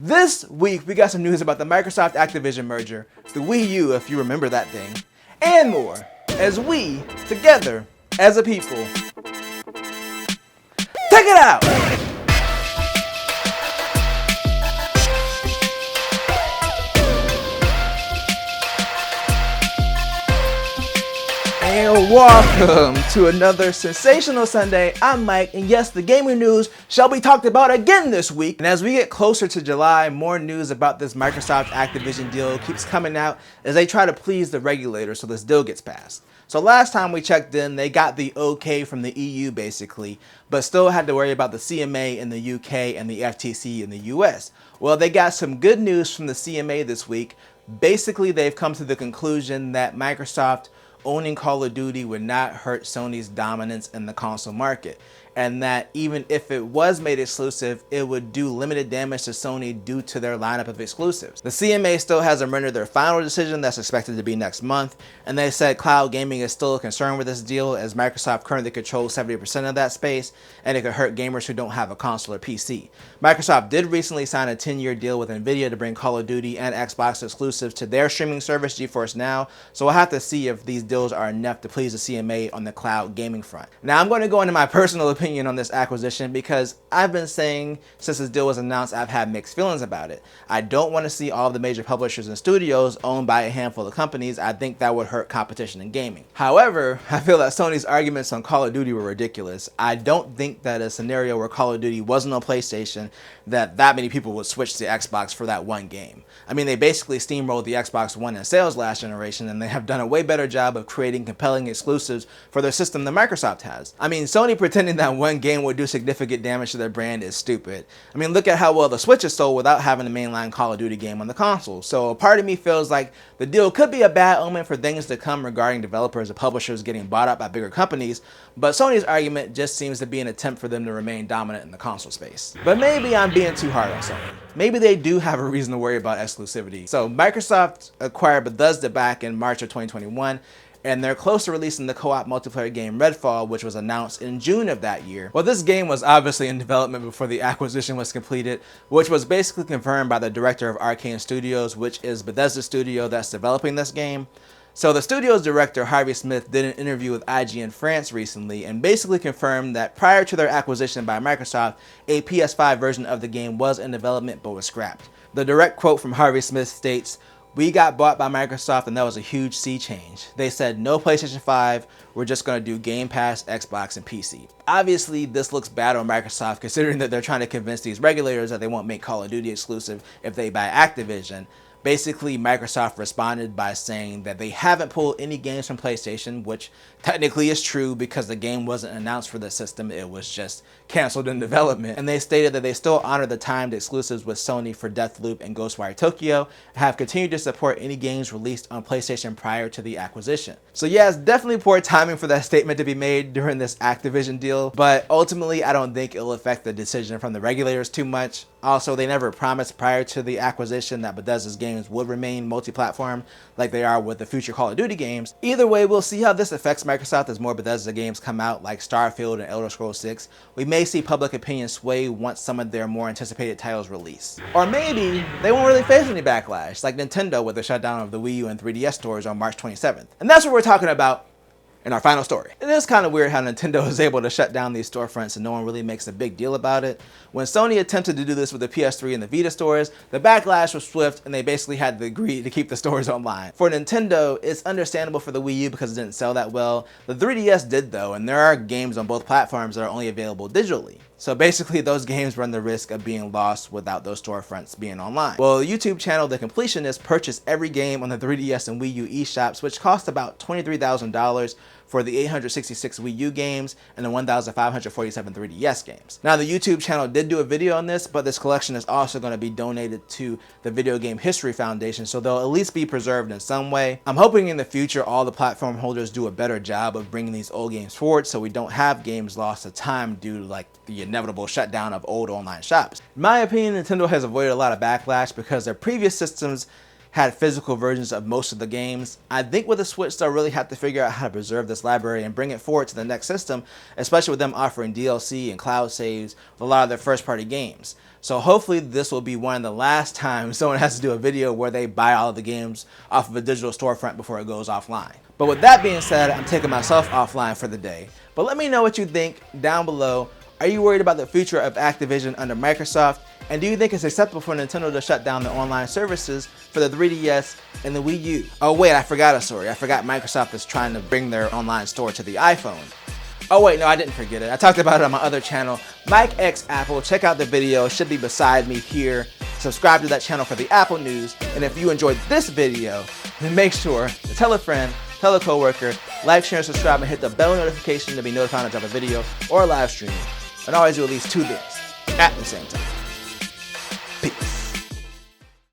This week, we got some news about the Microsoft Activision merger, the Wii U, if you remember that thing, and more, as we, together, as a people, check it out! And welcome to another sensational Sunday. I'm Mike, and yes, the gaming news shall be talked about again this week. And as we get closer to July, more news about this Microsoft Activision deal keeps coming out as they try to please the regulators so this deal gets passed. So last time we checked in, they got the okay from the EU basically, but still had to worry about the CMA in the UK and the FTC in the US. Well, they got some good news from the CMA this week. Basically, they've come to the conclusion that Microsoft owning Call of Duty would not hurt Sony's dominance in the console market, and that even if it was made exclusive, it would do limited damage to Sony due to their lineup of exclusives. The CMA still hasn't rendered their final decision that's expected to be next month, and they said cloud gaming is still a concern with this deal as Microsoft currently controls 70% of that space, and it could hurt gamers who don't have a console or PC. Microsoft did recently sign a 10-year deal with Nvidia to bring Call of Duty and Xbox exclusives to their streaming service GeForce Now, so we'll have to see if these deals are enough to please the CMA on the cloud gaming front. Now I'm going to go into my personal opinion on this acquisition because I've been saying since this deal was announced I've had mixed feelings about it. I don't want to see all of the major publishers and studios owned by a handful of companies. I think that would hurt competition in gaming. However, I feel that Sony's arguments on Call of Duty were ridiculous. I don't think that a scenario where Call of Duty wasn't on PlayStation that many people would switch to Xbox for that one game. I mean, they basically steamrolled the Xbox One in sales last generation, and they have done a way better job of creating compelling exclusives for their system than Microsoft has. I mean, Sony pretending that one game would do significant damage to their brand is stupid. I mean, look at how well the Switch is sold without having a mainline Call of Duty game on the console. So a part of me feels like the deal could be a bad omen for things to come regarding developers and publishers getting bought up by bigger companies, but Sony's argument just seems to be an attempt for them to remain dominant in the console space. But maybe I'm being too hard on Sony. Maybe they do have a reason to worry about exclusivity. So Microsoft acquired Bethesda back in March of 2021, and they're close to releasing the co-op multiplayer game Redfall, which was announced in June of that year. Well, this game was obviously in development before the acquisition was completed, which was basically confirmed by the director of Arkane Studios, which is Bethesda's studio that's developing this game. So the studio's director, Harvey Smith, did an interview with IGN France recently and basically confirmed that prior to their acquisition by Microsoft, a PS5 version of the game was in development but was scrapped. The direct quote from Harvey Smith states, "We got bought by Microsoft and that was a huge sea change. They said no PlayStation 5, we're just going to do Game Pass, Xbox, and PC." Obviously, this looks bad on Microsoft considering that they're trying to convince these regulators that they won't make Call of Duty exclusive if they buy Activision. Basically, Microsoft responded by saying that they haven't pulled any games from PlayStation, which technically is true because the game wasn't announced for the system, it was just canceled in development. And they stated that they still honor the timed exclusives with Sony for Deathloop and Ghostwire Tokyo, and have continued to support any games released on PlayStation prior to the acquisition. So yeah, it's definitely poor timing for that statement to be made during this Activision deal, but ultimately I don't think it'll affect the decision from the regulators too much. Also, they never promised prior to the acquisition that Bethesda's games would remain multi-platform like they are with the future Call of Duty games. Either way, we'll see how this affects Microsoft as more Bethesda games come out like Starfield and Elder Scrolls 6. We may see public opinion sway once some of their more anticipated titles release. Or maybe they won't really face any backlash like Nintendo with the shutdown of the Wii U and 3DS stores on March 27th. And that's what we're talking about in our final story. It is kind of weird how Nintendo is able to shut down these storefronts and no one really makes a big deal about it. When Sony attempted to do this with the PS3 and the Vita stores, the backlash was swift and they basically had to agree to keep the stores online. For Nintendo, it's understandable for the Wii U because it didn't sell that well. The 3DS did though, and there are games on both platforms that are only available digitally. So basically those games run the risk of being lost without those storefronts being online. Well, the YouTube channel The Completionist purchased every game on the 3DS and Wii U eShops, which cost about $23,000 for the 866 Wii U games and the 1,547 3DS games. Now the YouTube channel did do a video on this, but this collection is also going to be donated to the Video Game History Foundation, so they'll at least be preserved in some way. I'm hoping in the future all the platform holders do a better job of bringing these old games forward so we don't have games lost to time due to like the inevitable shutdown of old online shops. In my opinion, Nintendo has avoided a lot of backlash because their previous systems had physical versions of most of the games. I think with the Switch, they'll really have to figure out how to preserve this library and bring it forward to the next system, especially with them offering DLC and cloud saves with a lot of their first-party games. So hopefully this will be one of the last times someone has to do a video where they buy all of the games off of a digital storefront before it goes offline. But with that being said, I'm taking myself offline for the day. But let me know what you think down below. Are you worried about the future of Activision under Microsoft? And do you think it's acceptable for Nintendo to shut down the online services for the 3DS and the Wii U? Oh wait, I forgot a story. I forgot Microsoft is trying to bring their online store to the iPhone. Oh wait, no, I didn't forget it. I talked about it on my other channel, Mike X Apple. Check out the video, it should be beside me here. Subscribe to that channel for the Apple news. And if you enjoyed this video, then make sure to tell a friend, tell a coworker, like, share, and subscribe, and hit the bell notification to be notified when I drop a video or a live stream. And always do at least 2 things at the same time.